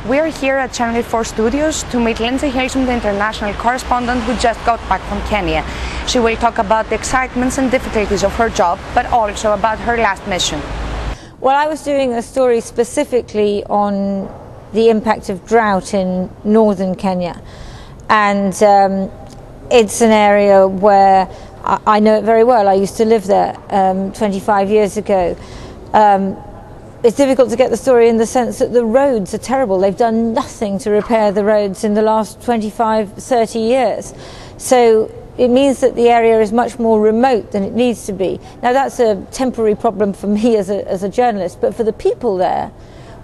We are here at Channel 4 Studios to meet LIndsey Hilsum, the international correspondent who just got back from Kenya. She will talk about the excitements and difficulties of her job, but also about her last mission. Well, I was doing a story specifically on the impact of drought in northern Kenya, and it's an area where I know it very well. I used to live there 25 years ago. It's difficult to get the story in the sense that the roads are terrible. They've done nothing to repair the roads in the last 25, 30 years. So it means that the area is much more remote than it needs to be. Now that's a temporary problem for me as a journalist, but for the people there,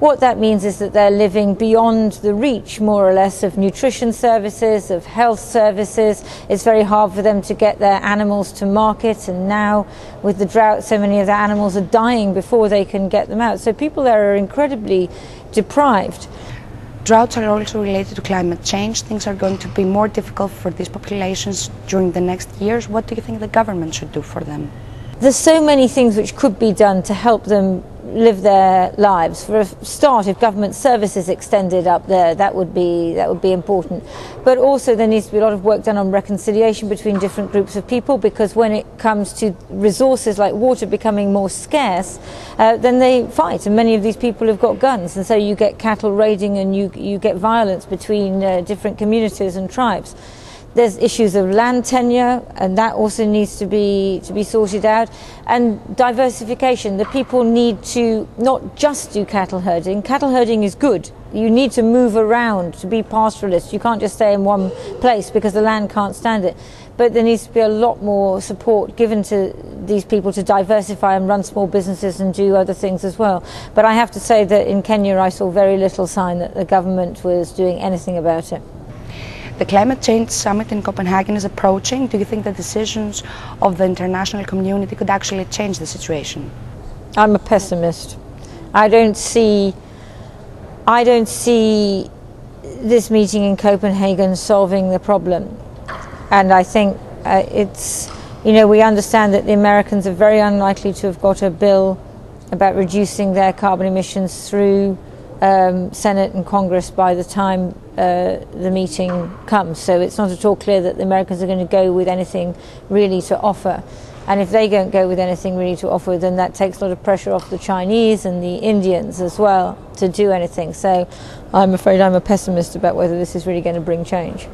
what that means is that they're living beyond the reach, more or less, of nutrition services, of health services. It's very hard for them to get their animals to market, and now with the drought, so many of the animals are dying before they can get them out. So people there are incredibly deprived. Droughts are also related to climate change. Things are going to be more difficult for these populations during the next years. What do you think the government should do for them? There's so many things which could be done to help them live their lives. For a start, if government services extended up there, that would be important. But also there needs to be a lot of work done on reconciliation between different groups of people, because when it comes to resources like water becoming more scarce, then they fight, and many of these people have got guns, and so you get cattle raiding and you get violence between different communities and tribes. There's issues of land tenure, and that also needs to be sorted out. And diversification. The people need to not just do cattle herding. Cattle herding is good. You need to move around to be pastoralist. You can't just stay in one place because the land can't stand it. But there needs to be a lot more support given to these people to diversify and run small businesses and do other things as well. But I have to say that in Kenya I saw very little sign that the government was doing anything about it. The climate change summit in Copenhagen is approaching. Do you think the decisions of the international community could actually change the situation? I'm a pessimist. I don't see this meeting in Copenhagen solving the problem. And I think we understand that the Americans are very unlikely to have got a bill about reducing their carbon emissions through Senate and Congress by the time the meeting comes. So it's not at all clear that the Americans are going to go with anything really to offer. And if they don't go with anything really to offer, then that takes a lot of pressure off the Chinese and the Indians as well to do anything. So I'm afraid I'm a pessimist about whether this is really going to bring change.